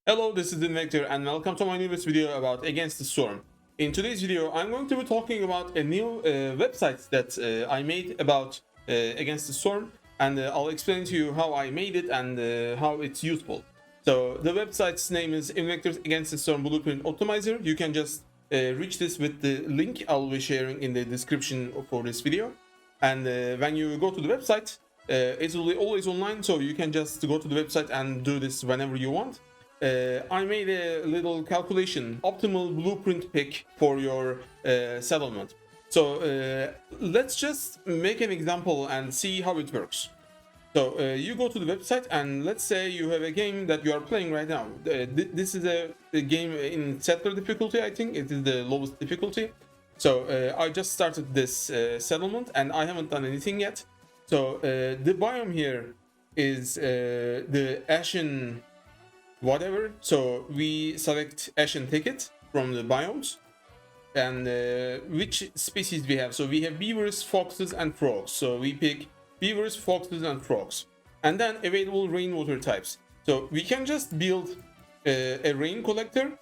Hello, this is Invector and welcome to my newest video about Against the Storm. In today's video, I'm going to be talking about a new website that I made about Against the Storm, and I'll explain to you how I made it and how it's useful. So the website's name is Invector's Against the Storm Blueprint Optimizer. You can just reach this with the link I'll be sharing in the description for this video. And when you go to the website, it will be always online, so you can just go to the website and do this whenever you want. I made a little calculation, optimal blueprint pick for your settlement. So let's just make an example and see how it works. So you go to the website and let's say you have a game that you are playing right now. This is a game in settler difficulty, I think. It is the lowest difficulty. So I just started this settlement and I haven't done anything yet. So the biome here is the Ashen whatever. So we select Ashen ticket from the biomes and which species we have. So we have beavers, foxes, and frogs. So we pick beavers, foxes, and frogs. And then available rainwater types. So we can just build a rain collector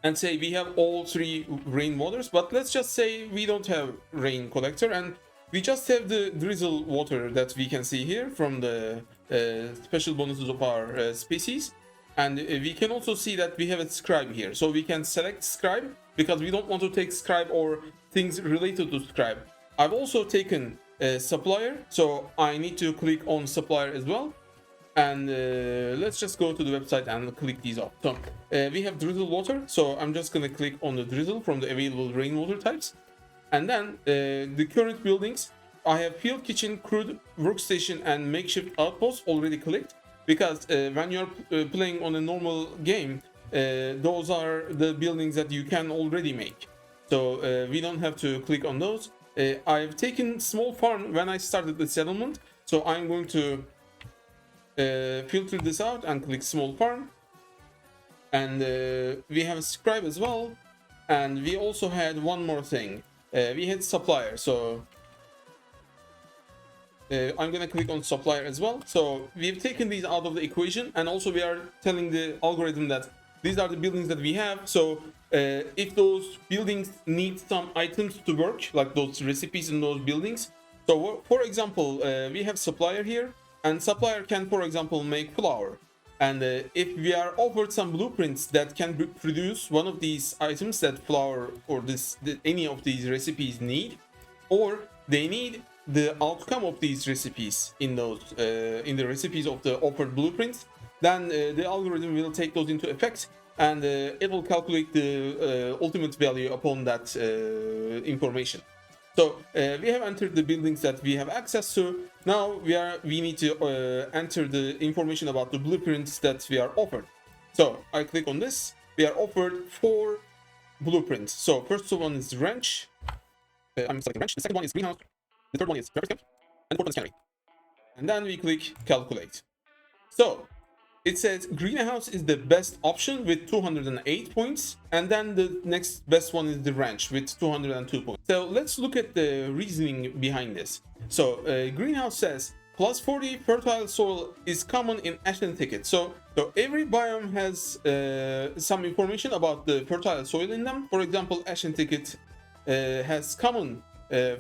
and say we have all three rainwaters, but let's just say we don't have rain collector and we just have the drizzle water that we can see here from the special bonuses of our species. And we can also see that we have a scribe here. So we can select scribe because we don't want to take scribe or things related to scribe. I've also taken a supplier, so I need to click on supplier as well. And let's just go to the website and click these off. So we have drizzle water, so I'm just going to click on the drizzle from the available rainwater types. And then the current buildings, I have field kitchen, crude workstation, and makeshift outpost already clicked. Because when you're playing on a normal game, those are the buildings that you can already make. So we don't have to click on those. I've taken small farm when I started the settlement. So I'm going to filter this out and click small farm. And we have a scribe as well. And we also had one more thing. We had supplier. So I'm gonna click on supplier as well. So we've taken these out of the equation, and also we are telling the algorithm that these are the buildings that we have. So if those buildings need some items to work, like those recipes in those buildings. So for example, we have supplier here, and supplier can, for example, make flour. And if we are offered some blueprints that can produce one of these items that flour or any of these recipes need, or they need the outcome of these recipes in the recipes of the offered blueprints, then the algorithm will take those into effect and it will calculate the ultimate value upon that information. So we have entered the buildings that we have access to. Now we need to enter the information about the blueprints that we are offered. So I click on this. We are offered 4 blueprints. So first one is wrench. I'm selecting wrench. The second one is greenhouse. The third one is purpose camp, and the fourth one is cannery. And then we click calculate. So it says greenhouse is the best option with 208 points, and then the next best one is the ranch with 202 points. So let's look at the reasoning behind this. So greenhouse says plus 40 fertile soil is common in Ashen ticket. So every biome has some information about the fertile soil in them. For example, Ashen ticket has common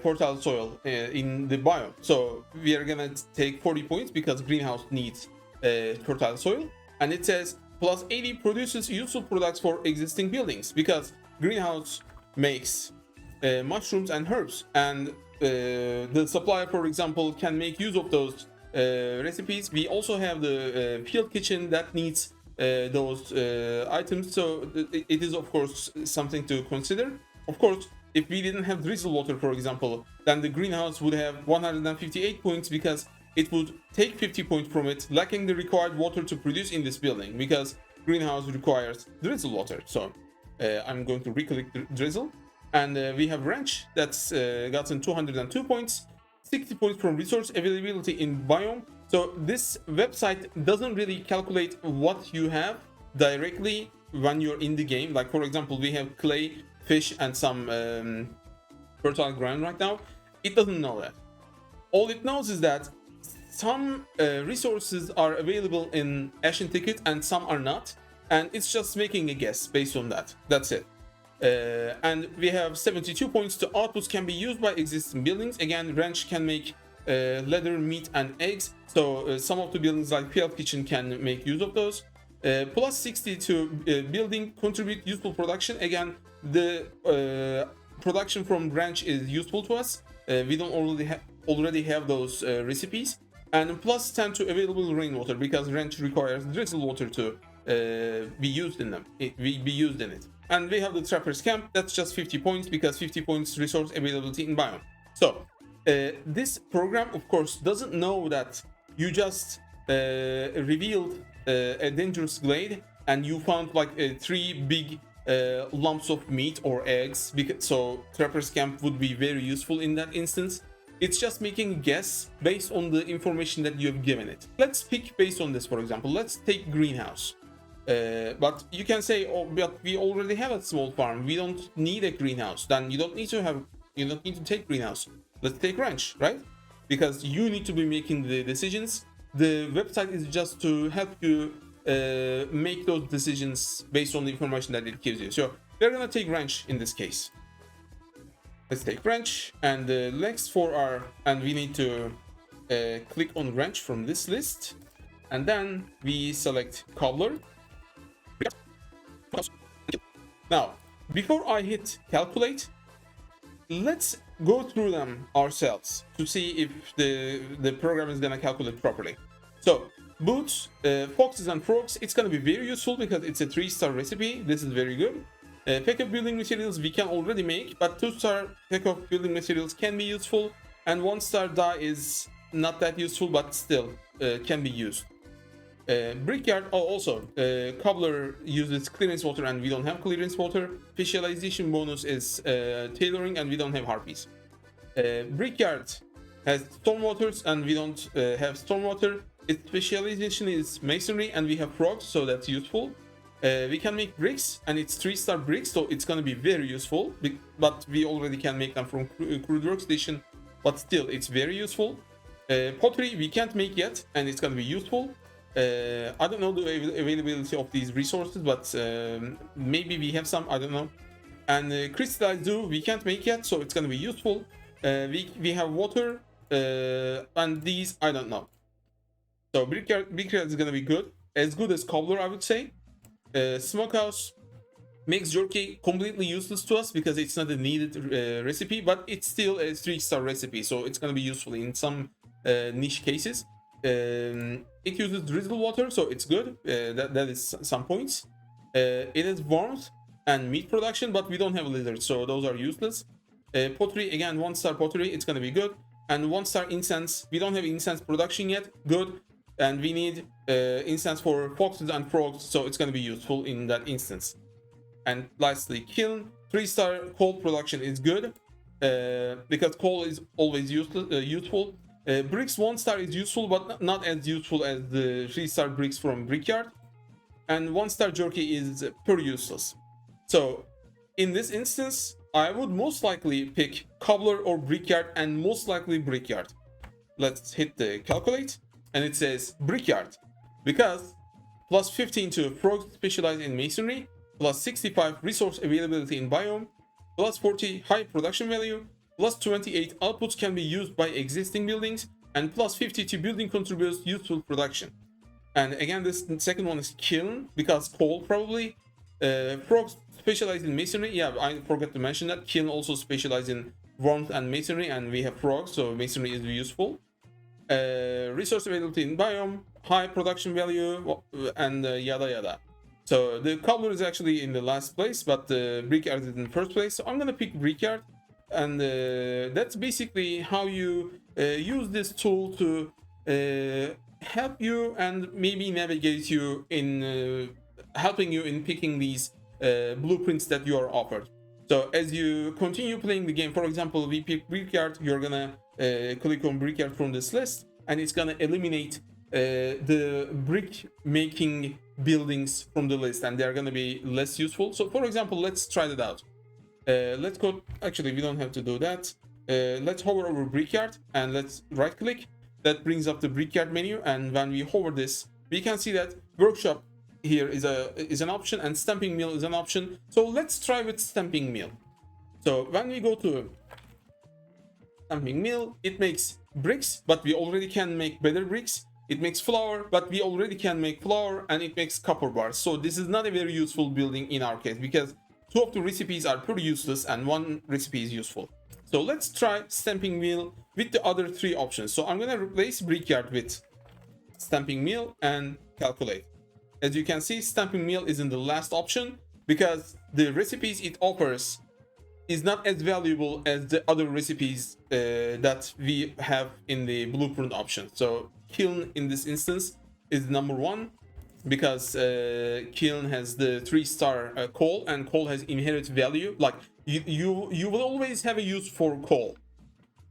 fertile soil in the biome. So we are gonna take 40 points because greenhouse needs fertile soil. And it says plus 80 produces useful products for existing buildings because greenhouse makes mushrooms and herbs, and the supplier, for example, can make use of those recipes. We also have the field kitchen that needs those items, so it is of course something to consider. Of course, if we didn't have drizzle water, for example, then the greenhouse would have 158 points because it would take 50 points from it, lacking the required water to produce in this building because greenhouse requires drizzle water. So I'm going to reclick drizzle, and we have wrench that's gotten 202 points, 60 points from resource availability in biome. So this website doesn't really calculate what you have directly when you're in the game. Like for example, we have clay, fish, and some fertile ground right now. It doesn't know that. All it knows is that some resources are available in Ashen ticket and some are not. and it's just making a guess based on that. That's it. And we have 72 points. The outputs can be used by existing buildings. Again, wrench can make leather, meat, and eggs. So some of the buildings like PL Kitchen can make use of those. Plus 60 to building contribute useful production. Again, the production from wrench is useful to us. We don't already have those recipes. And plus 10 to available rainwater, because wrench requires drizzle water to be used in them. Be used in it. And we have the Trapper's Camp. That's just 50 points because 50 points resource availability in biome. So this program, of course, doesn't know that you just revealed a dangerous glade and you found like 3 big lumps of meat or eggs. So Trapper's Camp would be very useful in that instance. It's just making a guess based on the information that you have given it. Let's pick based on this, for example. Let's take greenhouse. But you can say, oh, but we already have a small farm. We don't need a greenhouse. Then you don't need to take greenhouse. Let's take ranch, right? Because you need to be making the decisions. The website is just to help you make those decisions based on the information that it gives you. So we're gonna take ranch in this case. Let's take wrench, and the next 4 are, and we need to click on wrench from this list, and then we select cobbler. Now, before I hit calculate, let's go through them ourselves to see if the program is gonna calculate properly. So boots, foxes and frogs, it's gonna be very useful because it's a 3-star recipe. This is very good. Pack of building materials we can already make, but 2-star pack of building materials can be useful, and 1-star dye is not that useful, but still can be used. Brickyard, also cobbler uses clearance water and we don't have clearance water. Specialization bonus is tailoring and we don't have harpies. Brickyard has stormwaters and we don't have stormwater. Its specialization is masonry and we have frogs, so that's useful. We can make bricks and it's 3-star bricks, so it's gonna be very useful, but we already can make them from crude workstation, but still it's very useful. Pottery we can't make yet and it's gonna be useful. I don't know the availability of these resources, but maybe we have some, I don't know. And crystallized dew we can't make yet, so it's gonna be useful. We have water and these I don't know. So brickyard is gonna be good as cobbler, I would say. Smokehouse makes jerky completely useless to us because it's not a needed recipe, but it's still a 3-star recipe, so it's gonna be useful in some niche cases. It uses drizzle water, so it's good. That is some points. It has warmth and meat production, but we don't have lizards, so those are useless. Pottery, again, 1-star pottery, it's gonna be good. And 1-star incense, we don't have incense production yet, good. And we need incense for foxes and frogs, so it's going to be useful in that instance. And lastly, kiln, 3-star coal production is good because coal is always useful. Bricks 1-star is useful, but not as useful as the 3-star bricks from Brickyard. And 1-star jerky is pure useless. So in this instance, I would most likely pick cobbler or Brickyard, and most likely Brickyard. Let's hit the calculate. And it says Brickyard because plus 15 to frogs specialized in masonry, plus 65 resource availability in biome, plus 40 high production value, plus 28 outputs can be used by existing buildings, and plus 50 to building contributes useful production. And again, this second one is kiln because coal probably. Frogs specialized in masonry. Yeah, I forgot to mention that. Kiln also specialized in warmth and masonry, and we have frogs, so masonry is useful. Resource availability in biome, high production value, and yada yada. So the cobbler is actually in the last place, but the brickyard is in the first place. So I'm gonna pick brickyard, and that's basically how you use this tool to help you and maybe navigate you in helping you in picking these blueprints that you are offered. So as you continue playing the game, for example, we pick brickyard, you're gonna click on brickyard from this list, and it's gonna eliminate the brick making buildings from the list, and they're gonna be less useful. So for example, let's try that out. Let's go, actually we don't have to do that. Let's hover over brickyard and let's right click. That brings up the brickyard menu, and when we hover this, we can see that workshop here is an option, and stamping mill is an option. So let's try with stamping mill. So when we go to stamping mill, it makes bricks, but we already can make better bricks. It makes flour, but we already can make flour, and it makes copper bars. So this is not a very useful building in our case, because 2 of the recipes are pretty useless and 1 recipe is useful. So let's try stamping mill with the other 3 options. So I'm gonna replace brickyard with stamping mill and calculate. As you can see, stamping mill is in the last option because the recipes it offers is not as valuable as the other recipes that we have in the blueprint option. So kiln in this instance is number 1 because kiln has the 3-star coal, and coal has inherent value. Like you will always have a use for coal,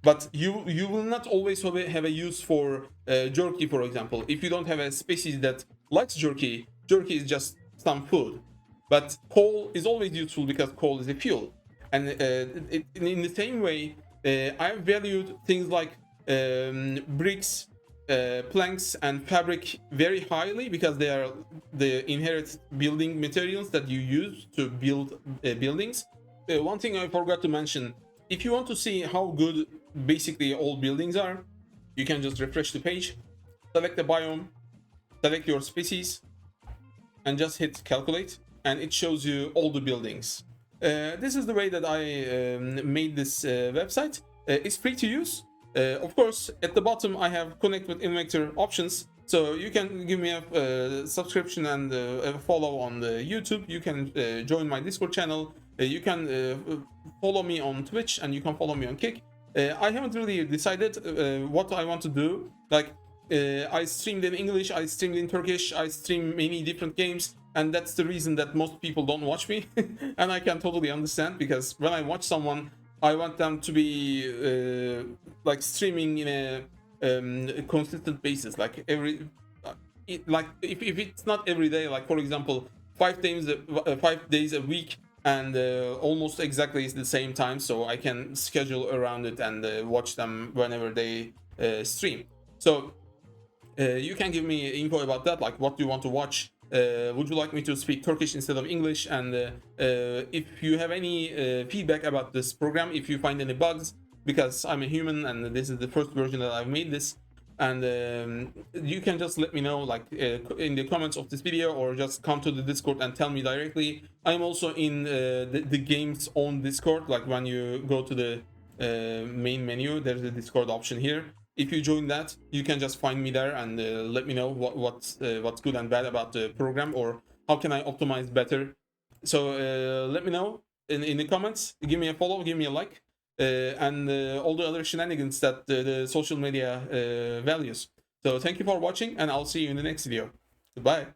but you will not always have a use for jerky, for example. If you don't have a species that likes jerky, jerky is just some food. But coal is always useful because coal is a fuel. And in the same way, I've valued things like bricks, planks, and fabric very highly because they are the inherent building materials that you use to build buildings. One thing I forgot to mention, if you want to see how good basically all buildings are, you can just refresh the page, select the biome, select your species, and just hit calculate, and it shows you all the buildings. This is the way that I made this website. It's free to use. Of course, at the bottom I have connect with Invector options, so you can give me a subscription and a follow on the YouTube. You can join my Discord channel. You can follow me on Twitch, and you can follow me on Kick. I haven't really decided what I want to do. Like, I streamed in English, I streamed in Turkish, I stream many different games, and that's the reason that most people don't watch me. And I can totally understand, because when I watch someone, I want them to be like streaming in a consistent basis, like every like if it's not every day, like for example 5 days a week, and almost exactly the same time, so I can schedule around it and watch them whenever they stream. So you can give me info about that, like what do you want to watch. Would you like me to speak Turkish instead of English? And if you have any feedback about this program, if you find any bugs, because I'm a human and this is the first version that I've made this, and you can just let me know, like in the comments of this video, or just come to the Discord and tell me directly. I'm also in the game's own Discord. Like when you go to the main menu, there's a Discord option here. If you join that, you can just find me there and let me know what's good and bad about the program, or how can I optimize better. So let me know in the comments. Give me a follow, give me a like, and all the other shenanigans that the social media values. So thank you for watching, and I'll see you in the next video. Goodbye.